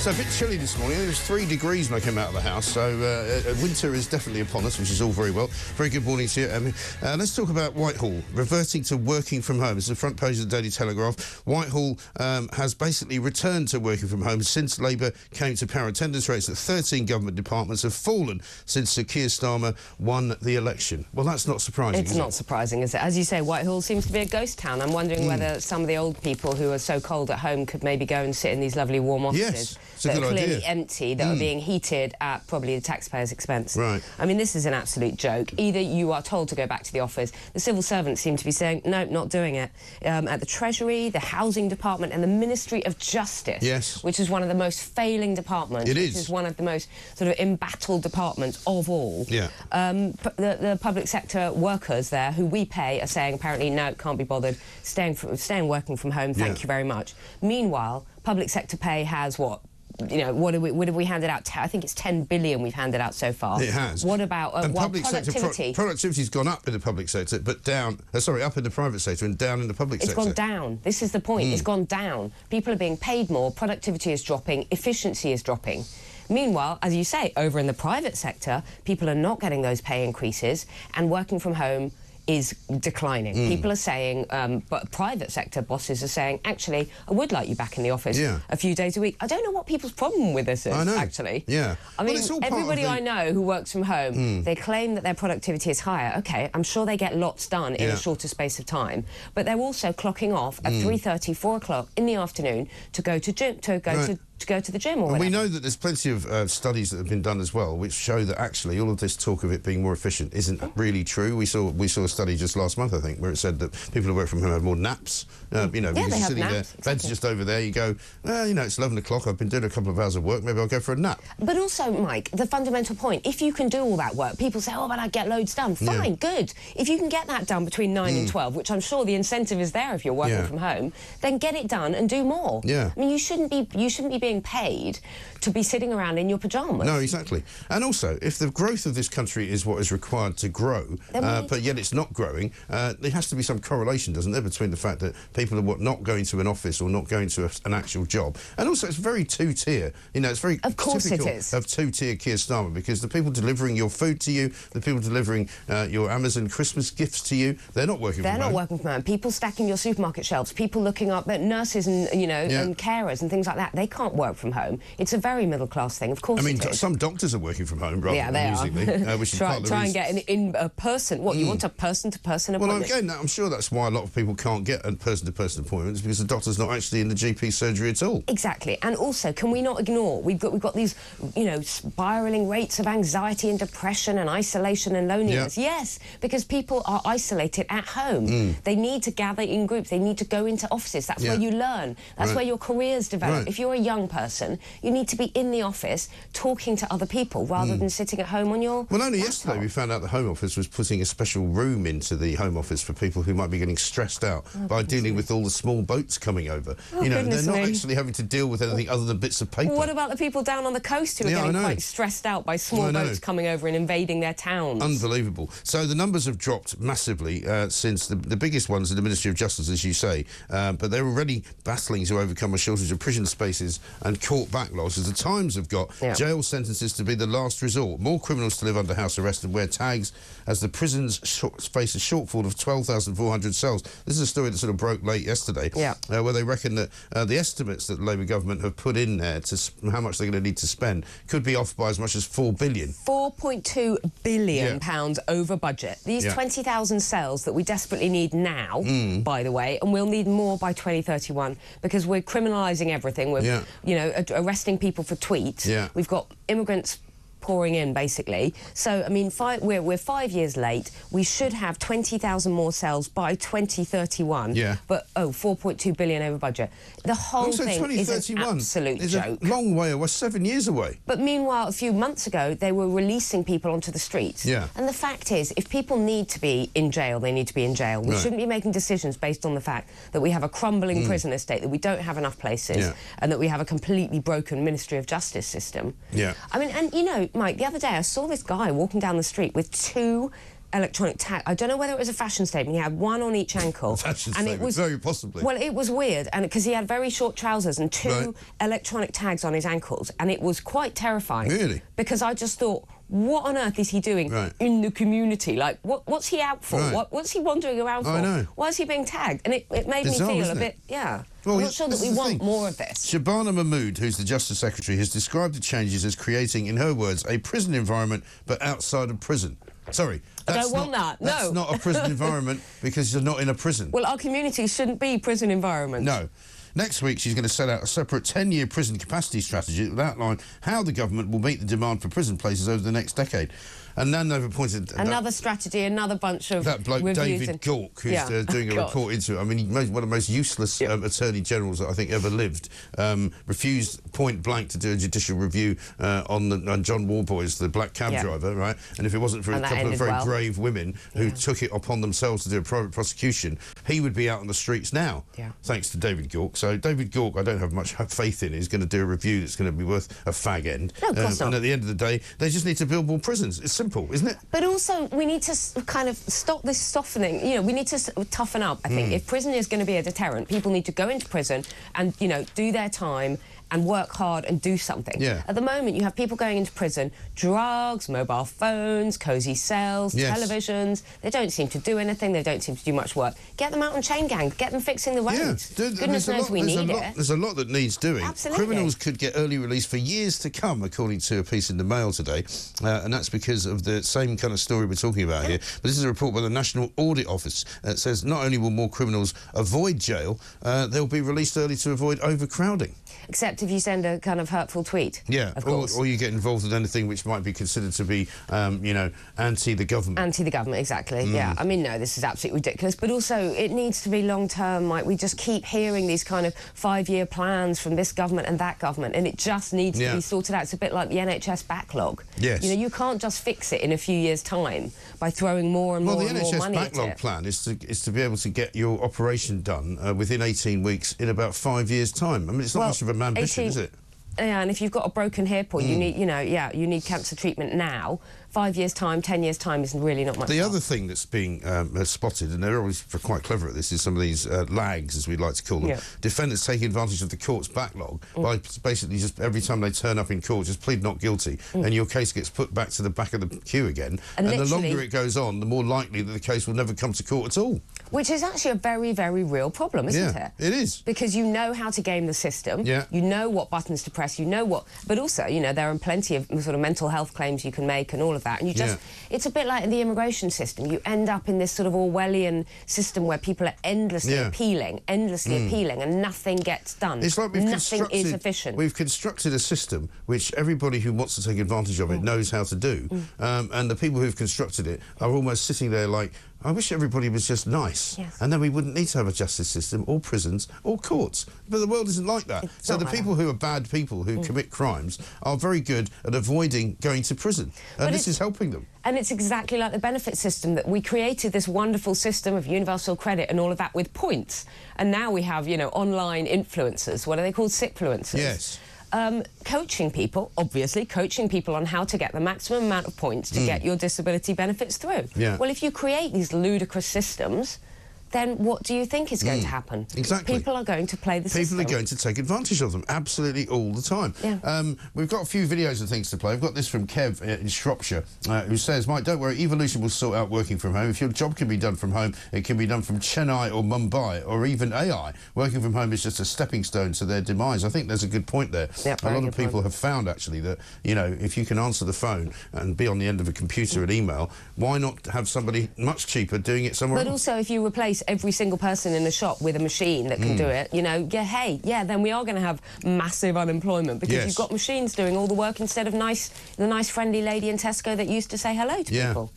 So a bit chilly this morning. It was 3 degrees when I came out of the house, so winter is definitely upon us, which is all very well. Very good morning to you, Emma. Let's talk about Whitehall, reverting to working from home. It's the front page of the Daily Telegraph. Whitehall has basically returned to working from home since Labour came to power. Attendance rates at 13 government departments have fallen since Sir Keir Starmer won the election. Well, that's not surprising, It's not surprising, is it? As you say, Whitehall seems to be a ghost town. I'm wondering whether some of the old people who are so cold at home could maybe go and sit in these lovely warm offices. Yes, that are clearly empty, that are being heated at probably the taxpayers' expense. Right. I mean, this is an absolute joke. Either you are told to go back to the office. The civil servants seem to be saying, no, not doing it. At the Treasury, the Housing Department and the Ministry of Justice, yes, which is one of the most failing departments. It is. Which is one of the most sort of embattled departments of all. Yeah. The public sector workers there, who we pay, are saying apparently, no, can't be bothered, staying working from home, thank you very much. Meanwhile, public sector pay has what? You know, what have we handed out? I think it's 10 billion we've handed out so far. It has. What about public productivity? Productivity's gone up in the public sector, but down. Sorry, up in the private sector and down in the public sector. It's gone down. This is the point. It's gone down. People are being paid more. Productivity is dropping. Efficiency is dropping. Meanwhile, as you say, over in the private sector, people are not getting those pay increases, and working from home is declining. People are saying, but private sector bosses are saying, actually, I would like you back in the office a few days a week. I don't know what people's problem with this is, actually. Yeah. I mean, everybody I know who works from home, they claim that their productivity is higher. OK, I'm sure they get lots done in a shorter space of time, but they're also clocking off at 3:30, 4 o'clock in the afternoon to go to gym, to go to the gym or whatever. And we know that there's plenty of studies that have been done as well, which show that actually all of this talk of it being more efficient isn't really true. We saw a study just last month, I think, where it said that people who work from home have more naps. You know, because you're sitting there, bed's just over there, you go, you know, it's 11 o'clock, I've been doing a couple of hours of work, maybe I'll go for a nap. But also, Mike, the fundamental point, if you can do all that work, people say, oh, but I get loads done. Fine, good. If you can get that done between 9 and 12, which I'm sure the incentive is there if you're working from home, then get it done and do more. Yeah. I mean, you shouldn't be being paid to be sitting around in your pyjamas. No, exactly. And also, if the growth of this country is what is required to grow, but yet it's not growing, there has to be some correlation, doesn't there, between the fact that people are not going to an office or not going to an actual job. And also, it's very two-tier. You know, it's very typical of two-tier Keir Starmer, because the people delivering your food to you, the people delivering your Amazon Christmas gifts to you, they're not working from home. They're not working from home. People stacking your supermarket shelves, people looking up at nurses and, you know, and carers and things like that, they can't work from home. It's a very middle-class thing, of course. I mean, some doctors are working from home rather than musically, which is part of the try and get a person. What, you want a person-to-person appointment? Well, again, I'm sure that's why a lot of people can't get a person-to-person appointments, because the doctor's not actually in the GP surgery at all. Exactly. And also, can we not ignore, we've got these, you know, spiralling rates of anxiety and depression and isolation and loneliness. Yes, because people are isolated at home. They need to gather in groups. They need to go into offices. That's where you learn. That's where your careers develop. If you're a young person, you need to be in the office talking to other people rather than sitting at home on your Well, only laptop. yesterday we found out the Home Office was putting a special room into the Home Office for people who might be getting stressed out by dealing with all the small boats coming over. You know, they're not actually having to deal with anything other than bits of paper. What about the people down on the coast who are getting quite stressed out by small boats coming over and invading their towns? Unbelievable. So the numbers have dropped massively since the biggest ones are the Ministry of Justice, as you say, but they're already battling to overcome a shortage of prison spaces and court backlogs, as the Times have got jail sentences to be the last resort. More criminals to live under house arrest and wear tags as the prisons face a shortfall of 12,400 cells. This is a story that sort of broke late yesterday, where they reckon that the estimates that the Labour government have put in there to how much they're going to need to spend could be off by as much as 4 billion. 4.2 billion pounds over budget. These 20,000 cells that we desperately need now, by the way, and we'll need more by 2031, because we're criminalising everything. We're, you know, arresting people for tweets. We've got immigrants pouring in, basically. So, I mean, we're 5 years late. We should have 20,000 more cells by 2031. But, 4.2 billion over budget. The whole thing is an absolute joke. A long way away, 7 years away. But meanwhile, a few months ago, they were releasing people onto the streets. And the fact is, if people need to be in jail, they need to be in jail. We shouldn't be making decisions based on the fact that we have a crumbling prison estate, that we don't have enough places, and that we have a completely broken Ministry of Justice system. I mean, and, you know, Mike, the other day I saw this guy walking down the street with 2 electronic tag. I don't know whether it was a fashion statement. He had one on each ankle. A fashion and statement, it was very possibly. Well, it was weird, and because he had very short trousers and two electronic tags on his ankles, and it was quite terrifying. Really? Because I just thought, what on earth is he doing in the community? Like, what's he out for? What's he wandering around for? I know. Why is he being tagged? And it made Bizarre, me feel a bit, Well, I'm not sure that we want more of this. Shabana Mahmood, who's the Justice Secretary, has described the changes as creating, in her words, a prison environment, but outside of prison. Sorry. I don't want that, no. That's not a prison environment because you're not in a prison. Well, our communities shouldn't be prison environments. No. Next week, she's going to set out a separate 10-year prison capacity strategy that will outline how the government will meet the demand for prison places over the next decade. And then they've appointed... Another strategy, another bunch of that bloke, David Gauke, who's doing a report into it. I mean, he's one of the most useless attorney generals that I think ever lived. Refused point blank to do a judicial review on John Warboys, the black cab driver, right? And if it wasn't for a couple of very brave women who took it upon themselves to do a private prosecution, he would be out on the streets now, thanks to David Gauke. So David Gauke, I don't have much faith in. He's going to do a review that's going to be worth a fag end. No, of course not. And at the end of the day, they just need to build more prisons. It's simple, isn't it? But also, we need to kind of stop this softening. You know, we need to toughen up. I think if prison is going to be a deterrent, people need to go into prison and, you know, do their time and work hard and do something. At the moment, you have people going into prison, drugs, mobile phones, cosy cells, televisions. They don't seem to do anything. They don't seem to do much work. Get them out on chain gang. Get them fixing the roads. Goodness knows we need it. There's a lot that needs doing. Absolutely. Criminals could get early release for years to come, according to a piece in the Mail today, and that's because of the same kind of story we're talking about here. But this is a report by the National Audit Office that says not only will more criminals avoid jail, they'll be released early to avoid overcrowding. Except if you send a kind of hurtful tweet. Of course. Or you get involved in anything which might be considered to be, you know, anti the government. Anti the government, exactly. Yeah. I mean, no, this is absolutely ridiculous. But also, it needs to be long term. Like, we just keep hearing these kind of 5-year plans from this government and that government, and it just needs to be sorted out. It's a bit like the NHS backlog. You know, you can't just fix it in a few years' time by throwing more and more and more money at it. Well, the NHS backlog plan is to be able to get your operation done within 18 weeks in about 5 years' time. I mean, it's not much of an ambition, is it? Yeah, and if you've got a broken hip or you need, you know, you need cancer treatment now, 5 years' time, 10 years' time is really not much. The other thing that's being spotted, and they're always quite clever at this, is some of these lags, as we like to call them. Defendants taking advantage of the court's backlog by basically just every time they turn up in court, just plead not guilty, and your case gets put back to the back of the queue again. And the longer it goes on, the more likely that the case will never come to court at all. Which is actually a very, very real problem, isn't it? It is. Because you know how to game the system. You know what buttons to press. You know what... But also, you know, there are plenty of sort of mental health claims you can make and all of that. And you just... It's a bit like in the immigration system. You end up in this sort of Orwellian system where people are endlessly appealing, and nothing gets done. It's like nothing is efficient. We've constructed a system which everybody who wants to take advantage of it knows how to do. And the people who've constructed it are almost sitting there like, I wish everybody was just nice, and then we wouldn't need to have a justice system or prisons or courts. But the world isn't like that. So the people who are bad people who commit crimes are very good at avoiding going to prison, and this is helping them. And it's exactly like the benefit system, that we created this wonderful system of universal credit and all of that with points, and now we have, you know, online influencers. What are they called? Sickfluencers. Yes. Coaching people, obviously, coaching people on how to get the maximum amount of points to get your disability benefits through. Well, if you create these ludicrous systems, then what do you think is going to happen? Exactly. People are going to play the system. People are going to take advantage of them, absolutely all the time. We've got a few videos and things to play. We've got this from Kev in Shropshire, who says, Mike, don't worry, evolution will sort out working from home. If your job can be done from home, it can be done from Chennai or Mumbai or even AI. Working from home is just a stepping stone to their demise. I think there's a good point there. A lot of people have found, actually, that, you know, if you can answer the phone and be on the end of a computer and email, why not have somebody much cheaper doing it somewhere else? But also, if you replace every single person in the shop with a machine that can do it, you know, then we are going to have massive unemployment, because you've got machines doing all the work instead of the nice friendly lady in Tesco that used to say hello to people.